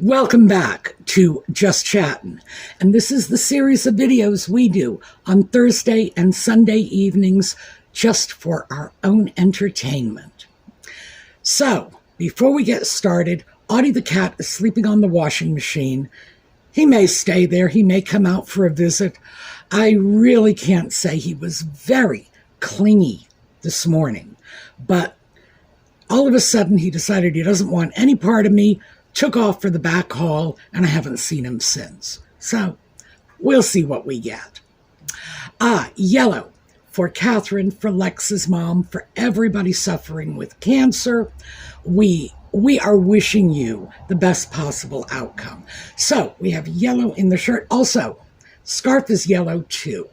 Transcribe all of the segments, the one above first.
Welcome back to Just Chattin', and this is the series of videos we do on Thursday and Sunday evenings just for our own entertainment. So, before we get started, Audie the cat is sleeping on the washing machine. He may stay there, he may come out for a visit. I really can't say. He was very clingy this morning, but all of a sudden he decided he doesn't want any part of me, took off for the back hall, and I haven't seen him since. So we'll see what we get. Yellow for Catherine, for Lex's mom, for everybody suffering with cancer. We are wishing you the best possible outcome. So we have yellow in the shirt. Also, scarf is yellow too.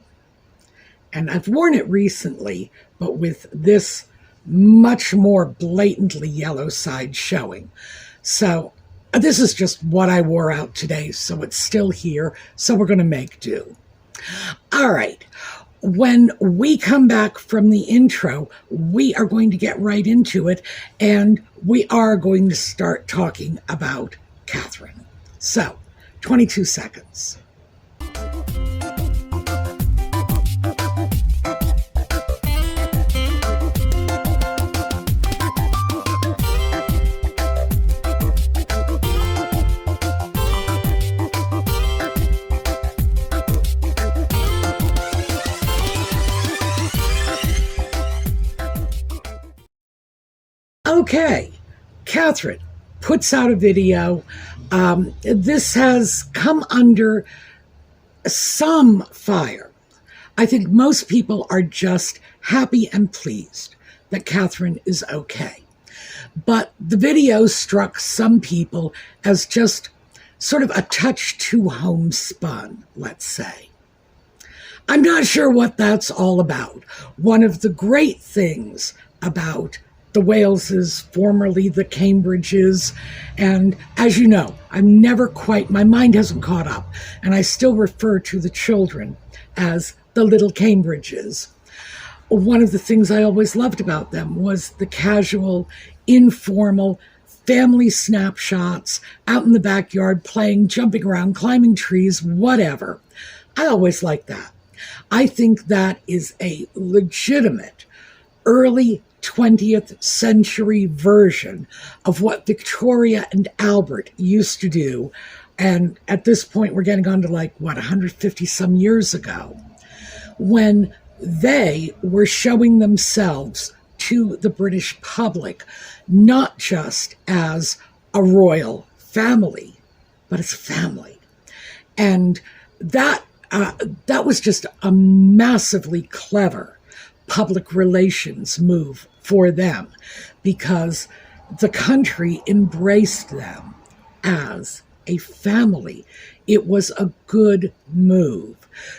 And I've worn it recently, but with this much more blatantly yellow side showing. So this is just what I wore out today, so it's still here, so we're going to make do. All right, when we come back from the intro, we are going to get right into it, and we are going to start talking about Catherine. So, 22 seconds. Okay, Catherine puts out a video. This has come under some fire. I think most people are just happy and pleased that Catherine is okay. But the video struck some people as just sort of a touch too homespun, let's say. I'm not sure what that's all about. One of the great things about the Waleses, formerly the Cambridges, and as you know, I'm never quite, my mind hasn't caught up, and I still refer to the children as the little Cambridges. One of the things I always loved about them was the casual, informal, family snapshots, out in the backyard, playing, jumping around, climbing trees, whatever. I always liked that. I think that is a legitimate early 20th century version of what Victoria and Albert used to do. And at this point, we're getting on to 150 some years ago, when they were showing themselves to the British public, not just as a royal family, but as a family. And that was just a massively clever public relations move for them, because the country embraced them as a family. It was a good move.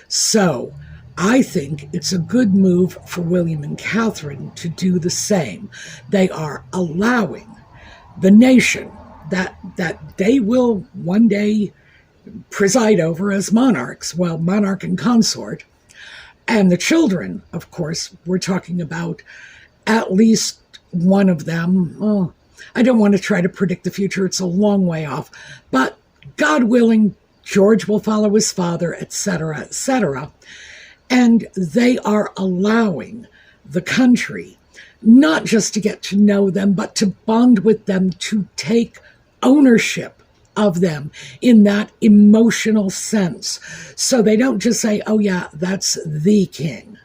So I think it's a good move for William and Catherine to do the same. They are allowing the nation that they will one day preside over as monarchs, well, monarch and consort. And the children, of course, we're talking about at least one of them. Oh, I don't want to try to predict the future. It's a long way off. But God willing, George will follow his father, etc., etc. And they are allowing the country not just to get to know them, but to bond with them, to take ownership of them in that emotional sense. So they don't just say, oh yeah, that's the king.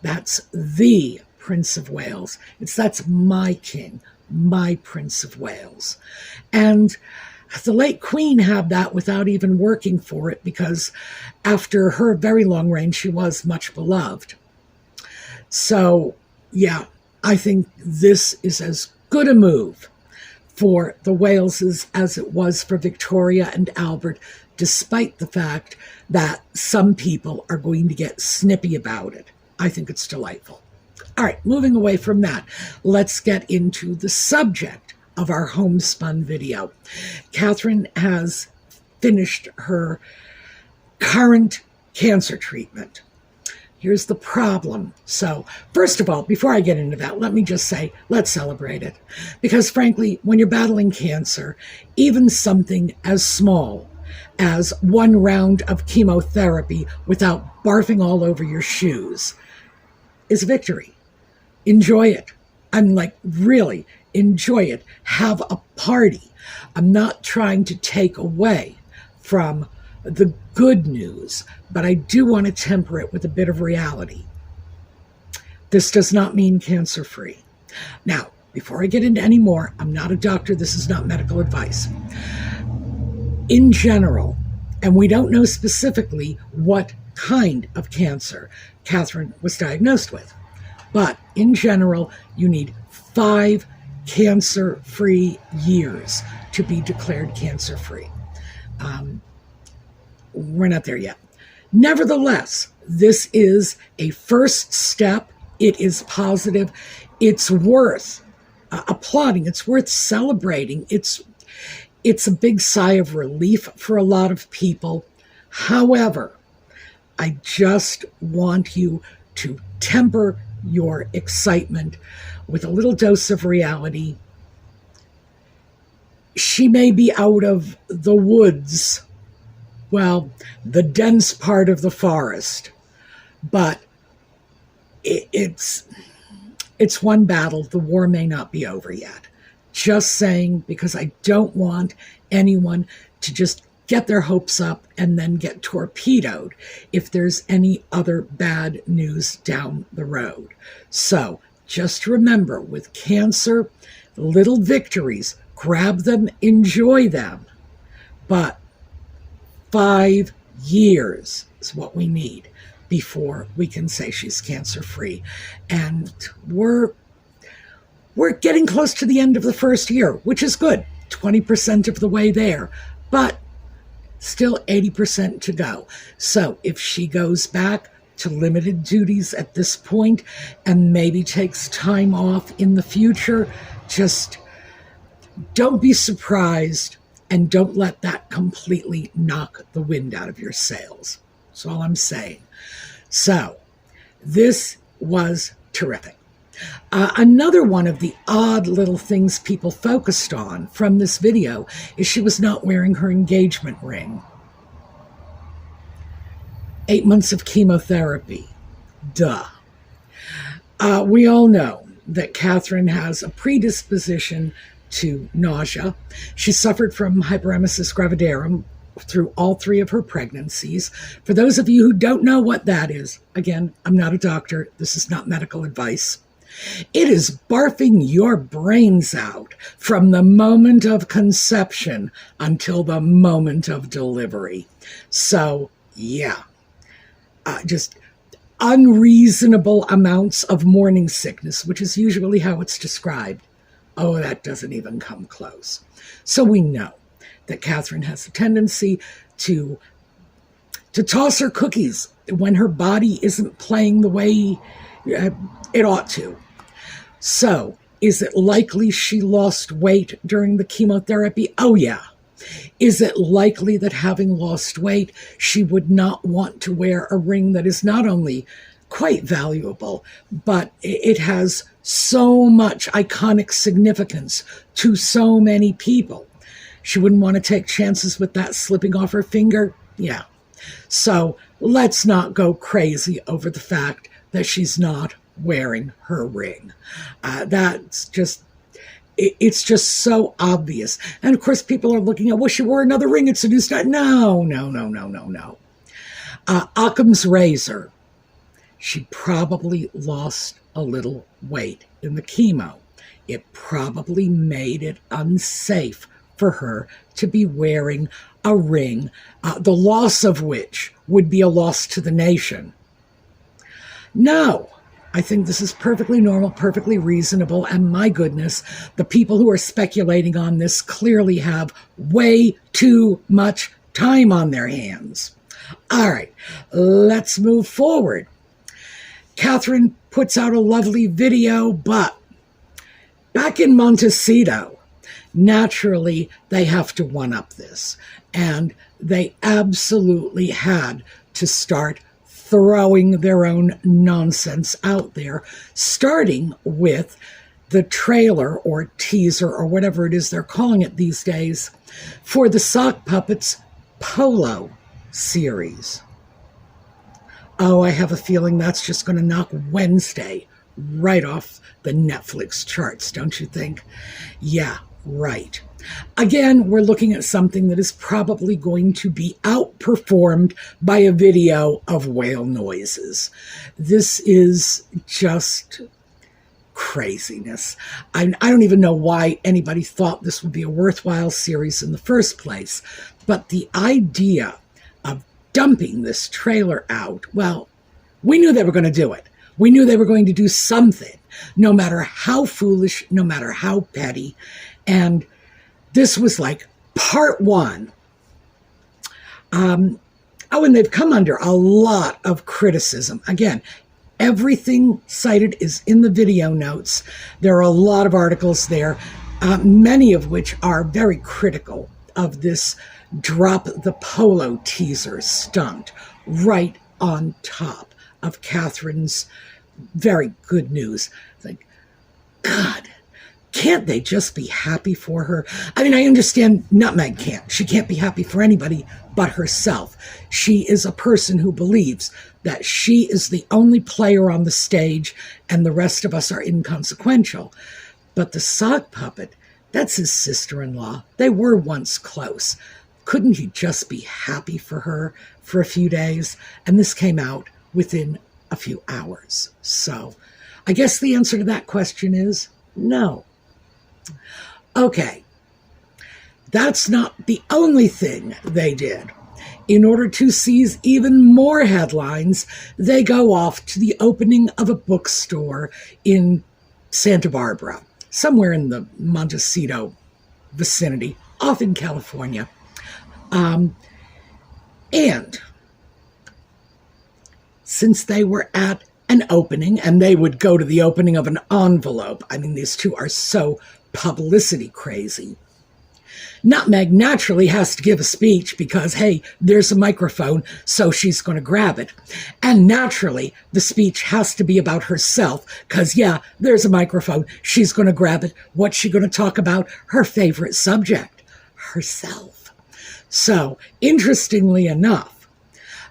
That's the Prince of Wales. That's my king, my Prince of Wales. And the late Queen had that without even working for it, because after her very long reign, she was much beloved. So yeah, I think this is as good a move for the Waleses as it was for Victoria and Albert, despite the fact that some people are going to get snippy about it. I think it's delightful. All right, moving away from that, let's get into the subject of our homespun video. Catherine has finished her current cancer treatment. here's the problem. So, first of all, before I get into that, let me just say, let's celebrate it. Because frankly, when you're battling cancer, even something as small as one round of chemotherapy without barfing all over your shoes is victory. Enjoy it. I'm like, really, enjoy it. Have a party. I'm not trying to take away from the good news, but I do want to temper it with a bit of reality. This does not mean cancer-free. Now, before I get into any more, I'm not a doctor. This is not medical advice. In general, and we don't know specifically what kind of cancer Catherine was diagnosed with, but in general, you need 5 cancer-free years to be declared cancer-free. We're not there yet. Nevertheless, this is a first step. It is positive. It's worth applauding. It's worth celebrating. It's a big sigh of relief for a lot of people. However, I just want you to temper your excitement with a little dose of reality. She may be out of the woods, well, the dense part of the forest, but it's one battle. The war may not be over yet. Just saying, because I don't want anyone to just get their hopes up and then get torpedoed if there's any other bad news down the road. So just remember, with cancer, little victories, grab them, enjoy them. But 5 years is what we need before we can say she's cancer-free. And we're getting close to the end of the first year, which is good. 20% of the way there, but still 80% to go. So if she goes back to limited duties at this point and maybe takes time off in the future, just don't be surprised and don't let that completely knock the wind out of your sails. That's all I'm saying. So this was terrific. Another one of the odd little things people focused on from this video is she was not wearing her engagement ring. 8 months of chemotherapy. Duh. We all know that Catherine has a predisposition to nausea. She suffered from hyperemesis gravidarum through all 3 of her pregnancies. For those of you who don't know what that is, again, I'm not a doctor. This is not medical advice. It is barfing your brains out from the moment of conception until the moment of delivery. So, yeah, just unreasonable amounts of morning sickness, which is usually how it's described. Oh, that doesn't even come close. So we know that Catherine has a tendency to toss her cookies when her body isn't playing the way it ought to. So, is it likely she lost weight during the chemotherapy? Oh, yeah. Is it likely that having lost weight, she would not want to wear a ring that is not only quite valuable, but it has so much iconic significance to so many people? She wouldn't want to take chances with that slipping off her finger? Yeah. So, let's not go crazy over the fact that she's not wearing her ring. It's just so obvious. And of course, people are looking at, well, she wore another ring. It's a new style. No. Occam's razor. She probably lost a little weight in the chemo. It probably made it unsafe for her to be wearing a ring, the loss of which would be a loss to the nation. No. I think this is perfectly normal, perfectly reasonable, and my goodness, the people who are speculating on this clearly have way too much time on their hands. All right, let's move forward. Catherine puts out a lovely video, but back in Montecito, naturally, they have to one-up this, and they absolutely had to start throwing their own nonsense out there, starting with the trailer or teaser or whatever it is they're calling it these days for the Sock Puppets Polo Series. Oh, I have a feeling that's just going to knock Wednesday right off the Netflix charts, don't you think? Yeah, right. Again, we're looking at something that is probably going to be outperformed by a video of whale noises. This is just craziness. I don't even know why anybody thought this would be a worthwhile series in the first place, but the idea of dumping this trailer out, well, we knew they were going to do it. We knew they were going to do something, no matter how foolish, no matter how petty. And this was like part one. And they've come under a lot of criticism. Again, everything cited is in the video notes. There are a lot of articles there, many of which are very critical of this drop the polo teaser stunt right on top of Catherine's very good news. Like, God, can't they just be happy for her? I mean, I understand Nutmeg can't. She can't be happy for anybody but herself. She is a person who believes that she is the only player on the stage and the rest of us are inconsequential. But the sock puppet, that's his sister-in-law. They were once close. Couldn't he just be happy for her for a few days? And this came out within a few hours. So I guess the answer to that question is no. Okay, that's not the only thing they did. In order to seize even more headlines, they go off to the opening of a bookstore in Santa Barbara, somewhere in the Montecito vicinity, off in California. And since they were at an opening, and they would go to the opening of an envelope, I mean, these two are so publicity crazy, Nutmeg naturally has to give a speech because, hey, there's a microphone, so she's going to grab it. And naturally, the speech has to be about herself because, yeah, there's a microphone. She's going to grab it. What's she going to talk about? Her favorite subject, herself. So, interestingly enough,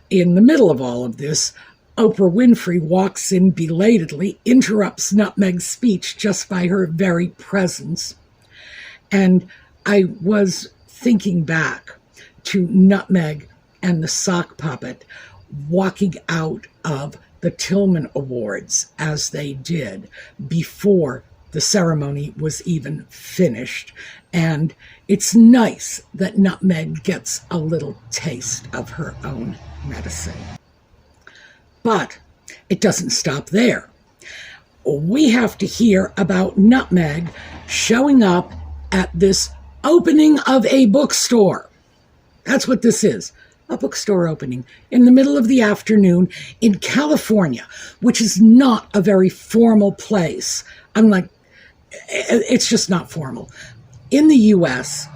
in the middle of all of this, Oprah Winfrey walks in belatedly, interrupts Nutmeg's speech just by her very presence. And I was thinking back to Nutmeg and the sock puppet walking out of the Tillman Awards as they did before the ceremony was even finished. And it's nice that Nutmeg gets a little taste of her own medicine. But it doesn't stop there. We have to hear about Nutmeg showing up at this opening of a bookstore. That's what this is. A bookstore opening in the middle of the afternoon in California, which is not a very formal place. It's just not formal. In the U.S.,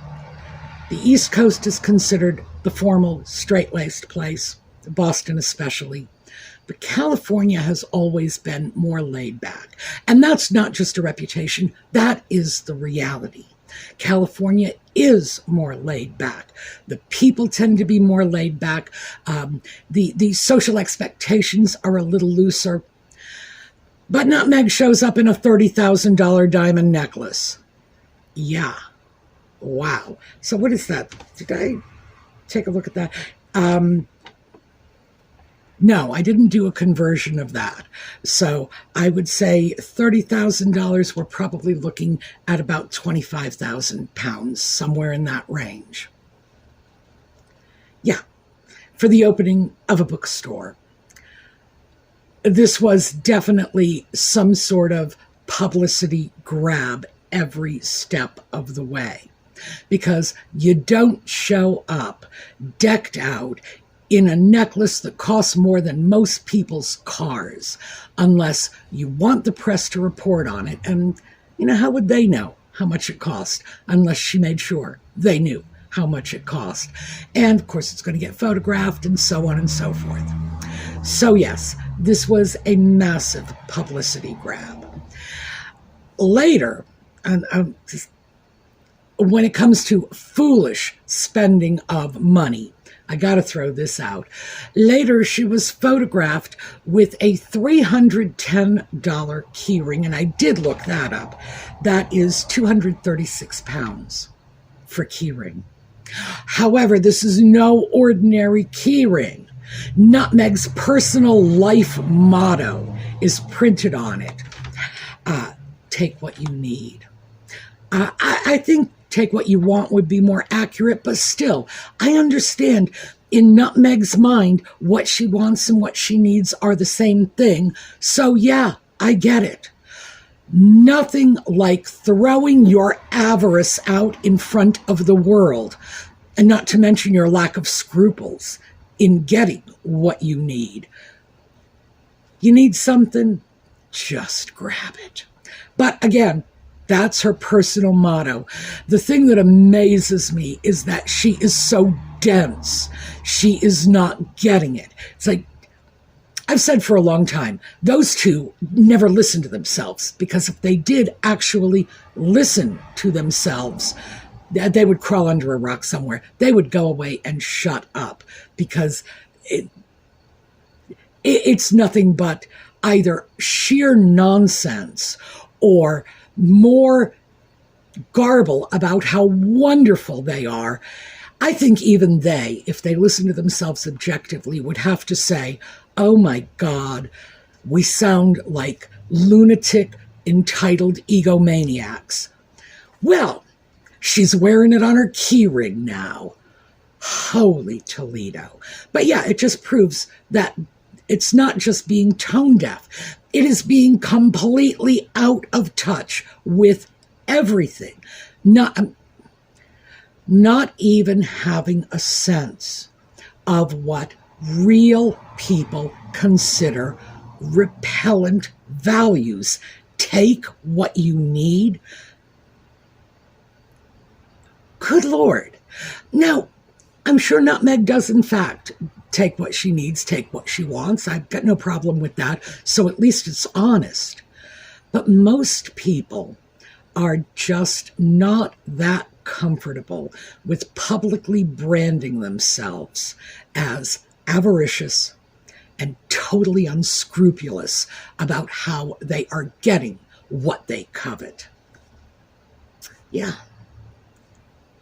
the East Coast is considered the formal, straight-laced place, Boston especially. But California has always been more laid back. And that's not just a reputation, that is the reality. California is more laid back. The people tend to be more laid back. The social expectations are a little looser. But Nutmeg shows up in a $30,000 diamond necklace. Yeah. Wow. So what is that? Did I take a look at that? No, I didn't do a conversion of that. So I would say $30,000, we're probably looking at about 25,000 pounds, somewhere in that range. Yeah, for the opening of a bookstore. This was definitely some sort of publicity grab every step of the way, because you don't show up decked out in a necklace that costs more than most people's cars, unless you want the press to report on it. And, how would they know how much it cost unless she made sure they knew how much it cost? And, of course, it's going to get photographed and so on and so forth. So yes, this was a massive publicity grab. Later, when it comes to foolish spending of money, I got to throw this out. Later, she was photographed with a $310 keyring, and I did look that up. That is 236 pounds for keyring. However, this is no ordinary keyring. Nutmeg's personal life motto is printed on it. Take what you need. I think take what you want would be more accurate, but still, I understand in Nutmeg's mind what she wants and what she needs are the same thing. So yeah, I get it. Nothing like throwing your avarice out in front of the world, and not to mention your lack of scruples in getting what you need. You need something, just grab it. But again, that's her personal motto. The thing that amazes me is that she is so dense. She is not getting it. It's like, I've said for a long time, those two never listen to themselves, because if they did actually listen to themselves, they would crawl under a rock somewhere. They would go away and shut up, because it's nothing but either sheer nonsense or more garble about how wonderful they are. I think even they, if they listen to themselves objectively, would have to say, oh my God, we sound like lunatic, entitled egomaniacs. Well, she's wearing it on her keyring now. Holy Toledo. But yeah, it just proves that it's not just being tone deaf. It is being completely out of touch with everything. Not even having a sense of what real people consider repellent values. Take what you need. Good Lord. Now, I'm sure Nutmeg does, in fact, take what she needs, take what she wants. I've got no problem with that. So at least it's honest. But most people are just not that comfortable with publicly branding themselves as avaricious and totally unscrupulous about how they are getting what they covet. Yeah.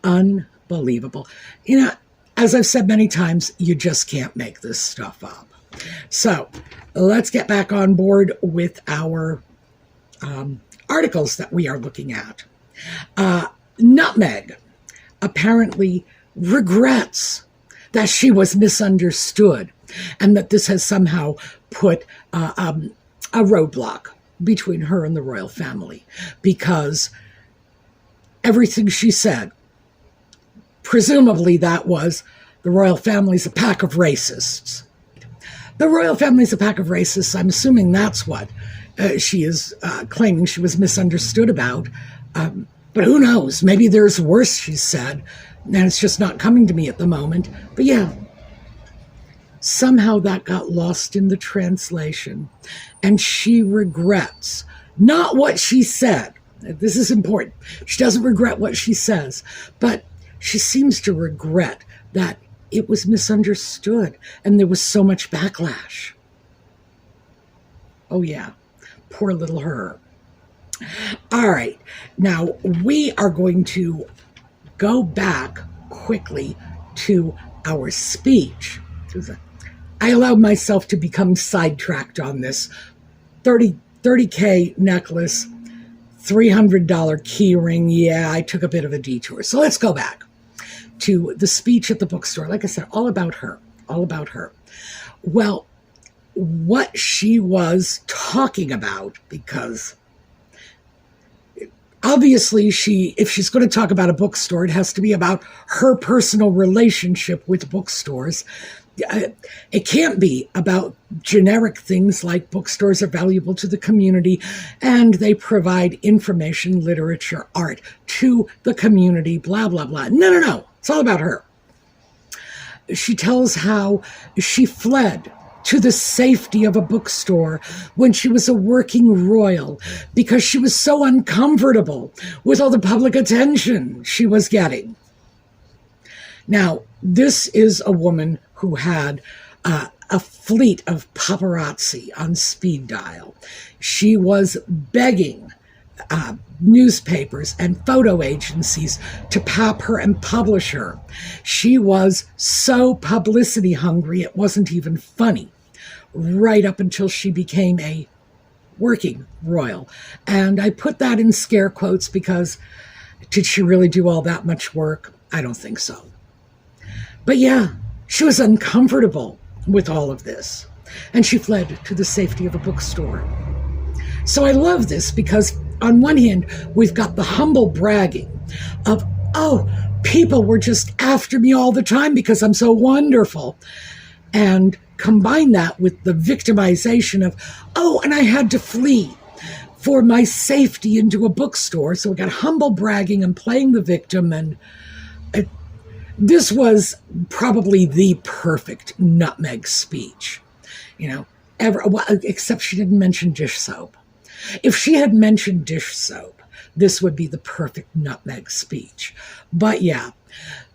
Unbelievable. You know, as I've said many times, you just can't make this stuff up. So let's get back on board with our articles that we are looking at. Nutmeg apparently regrets that she was misunderstood and that this has somehow put a roadblock between her and the royal family, because everything she said, presumably that was, the royal family's a pack of racists. The royal family's a pack of racists. I'm assuming that's what she is claiming she was misunderstood about. But who knows? Maybe there's worse, she said, and it's just not coming to me at the moment. But yeah, somehow that got lost in the translation. And she regrets not what she said. This is important. She doesn't regret what she says, but she seems to regret that it was misunderstood and there was so much backlash. Oh yeah, poor little her. All right, now we are going to go back quickly to our speech. I allowed myself to become sidetracked on this. 30K necklace, $300 key ring. Yeah, I took a bit of a detour. So let's go back to the speech at the bookstore. Like I said, all about her, all about her. Well, what she was talking about, because obviously if she's going to talk about a bookstore, it has to be about her personal relationship with bookstores. It can't be about generic things like bookstores are valuable to the community and they provide information, literature, art to the community, blah, blah, blah. No. It's all about her. She tells how she fled to the safety of a bookstore when she was a working royal because she was so uncomfortable with all the public attention she was getting. Now, this is a woman who had a fleet of paparazzi on speed dial. She was begging newspapers and photo agencies to pap her and publish her. She was so publicity hungry, it wasn't even funny, right up until she became a working royal. And I put that in scare quotes because did she really do all that much work? I don't think so. But yeah, she was uncomfortable with all of this, and she fled to the safety of a bookstore. So I love this because on one hand, we've got the humble bragging of, oh, people were just after me all the time because I'm so wonderful. And combine that with the victimization of, oh, and I had to flee for my safety into a bookstore. So we got humble bragging and playing the victim. And this was probably the perfect Nutmeg speech, ever, well, except she didn't mention dish soap. If she had mentioned dish soap, this would be the perfect Nutmeg speech. But yeah,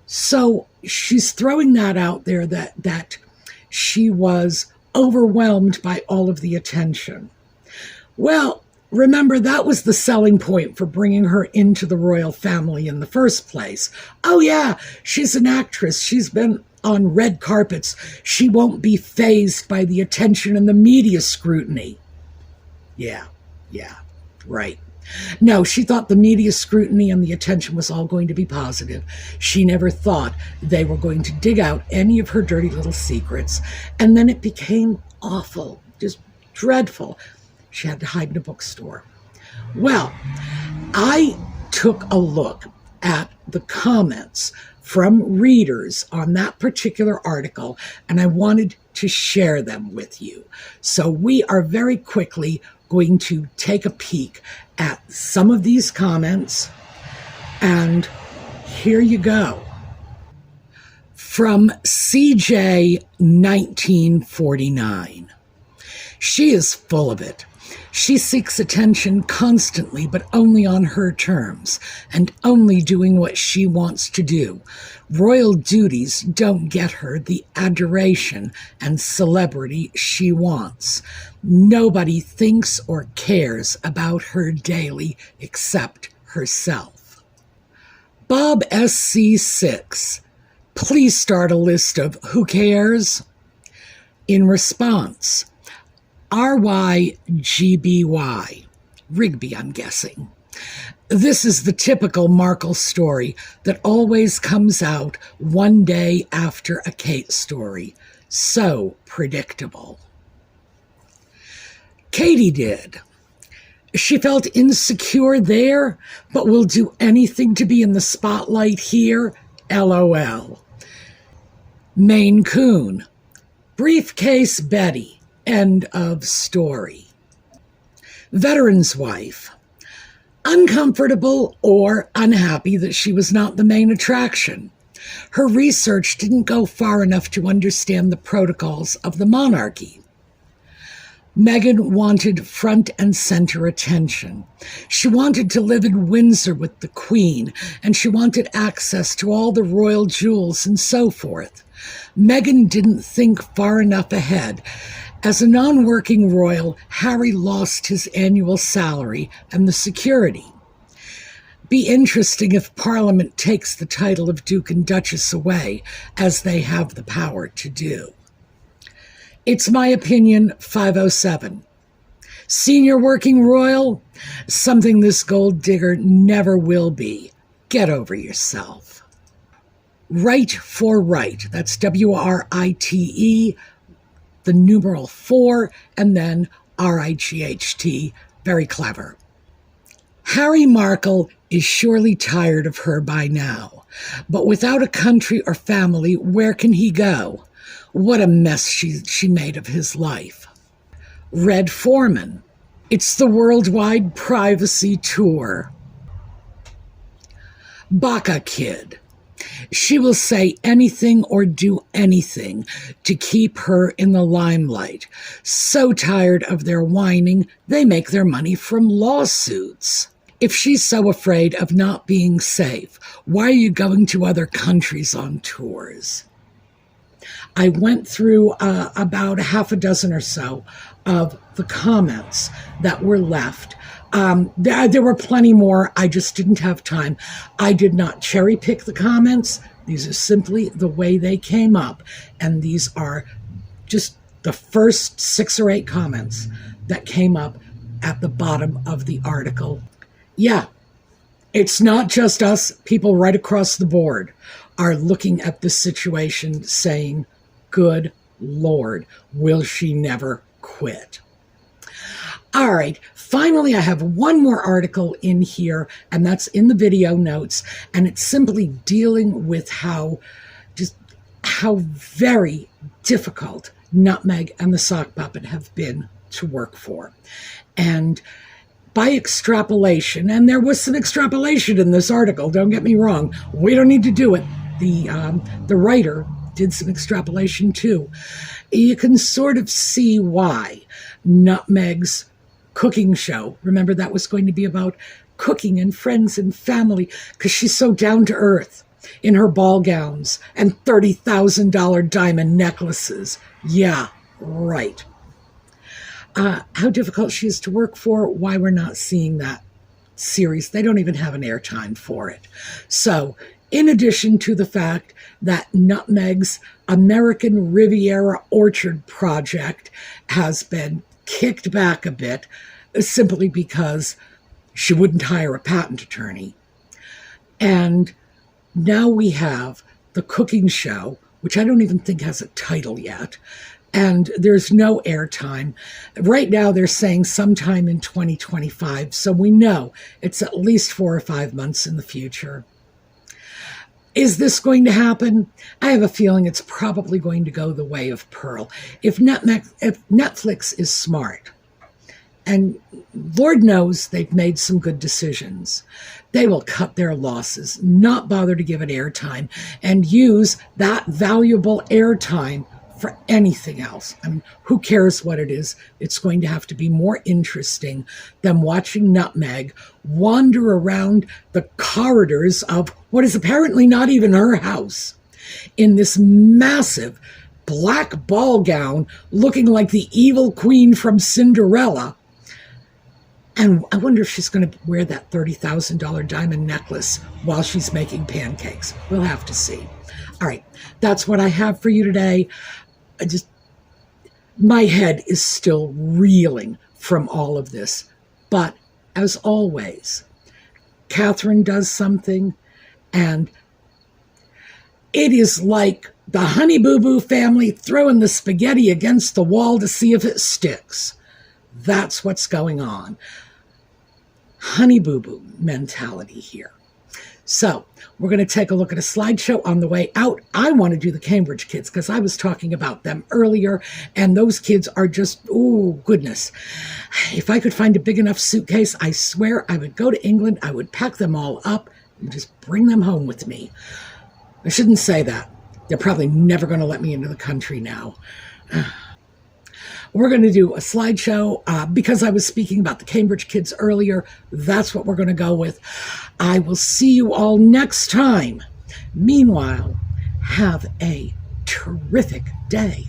so she's throwing that out there that she was overwhelmed by all of the attention. Well, remember, that was the selling point for bringing her into the royal family in the first place. Oh yeah, she's an actress. She's been on red carpets. She won't be fazed by the attention and the media scrutiny. Yeah, right. No, she thought the media scrutiny and the attention was all going to be positive. She never thought they were going to dig out any of her dirty little secrets. And then it became awful, just dreadful. She had to hide in a bookstore. Well, I took a look at the comments from readers on that particular article, and I wanted to share them with you. So we are very quickly going to take a peek at some of these comments, and here you go. From CJ 1949. She is full of it. She seeks attention constantly, but only on her terms, and only doing what she wants to do. Royal duties don't get her the adoration and celebrity she wants. Nobody thinks or cares about her daily except herself. Bob SC6, please start a list of who cares. In response, RYGBY, Rigby, I'm guessing. This is the typical Markle story that always comes out one day after a Kate story. So predictable. Katie did. She felt insecure there, but will do anything to be in the spotlight here. LOL. Maine Coon. Briefcase Betty. End of story. Veteran's wife. Uncomfortable or unhappy that she was not the main attraction. Her research didn't go far enough to understand the protocols of the monarchy. Meghan wanted front and center attention. She wanted to live in Windsor with the Queen, and she wanted access to all the royal jewels and so forth. Meghan didn't think far enough ahead. As a non-working royal, Harry lost his annual salary and the security. Be interesting if Parliament takes the title of Duke and Duchess away, as they have the power to do. It's my opinion, 507. Senior working royal? Something this gold digger never will be. Get over yourself. Right for right. That's WRITE, the numeral 4, and then RIGHT. Very clever. Harry Markle is surely tired of her by now. But without a country or family, where can he go? What a mess she made of his life. Red Foreman. It's the worldwide privacy tour. Baka Kid. She will say anything or do anything to keep her in the limelight. So tired of their whining, they make their money from lawsuits. If she's so afraid of not being safe, why are you going to other countries on tours? I went through about a half a dozen or so of the comments that were left. There were plenty more. I just didn't have time. I did not cherry pick the comments. These are simply the way they came up. And these are just the first 6 or 8 comments that came up at the bottom of the article. Yeah, it's not just us. People right across the board are looking at this situation saying, good Lord, will she never quit? All right, finally, I have one more article in here, and that's in the video notes, and it's simply dealing with how very difficult Nutmeg and the sock puppet have been to work for. And by extrapolation, and there was some extrapolation in this article, don't get me wrong, we don't need to do it. The writer did some extrapolation too. You can sort of see why Nutmeg's cooking show, remember that was going to be about cooking and friends and family, because she's so down to earth in her ball gowns and $30,000 diamond necklaces. Yeah, right. How difficult she is to work for, why we're not seeing that series. They don't even have an airtime for it. So, in addition to the fact that Nutmeg's American Riviera Orchard project has been kicked back a bit, simply because she wouldn't hire a patent attorney. And now we have the cooking show, which I don't even think has a title yet, and there's no airtime. Right now they're saying sometime in 2025, so we know it's at least 4 or 5 months in the future. Is this going to happen? I have a feeling it's probably going to go the way of Pearl. If Netflix is smart, and Lord knows they've made some good decisions, they will cut their losses, not bother to give it airtime, and use that valuable airtime for anything else. I mean, who cares what it is? It's going to have to be more interesting than watching Nutmeg wander around the corridors of what is apparently not even her house in this massive black ball gown looking like the evil queen from Cinderella. And I wonder if she's going to wear that $30,000 diamond necklace while she's making pancakes. We'll have to see. All right, that's what I have for you today. My head is still reeling from all of this. But as always, Catherine does something, and it is like the Honey Boo Boo family throwing the spaghetti against the wall to see if it sticks. That's what's going on. Honey Boo Boo mentality here. So we're going to take a look at a slideshow on the way out. I want to do the Cambridge kids because I was talking about them earlier, and those kids are just, oh, goodness. If I could find a big enough suitcase, I swear I would go to England, I would pack them all up and just bring them home with me. I shouldn't say that. They're probably never going to let me into the country now. We're going to do a slideshow because I was speaking about the Cambridge kids earlier. That's what we're going to go with. I will see you all next time. Meanwhile, have a terrific day.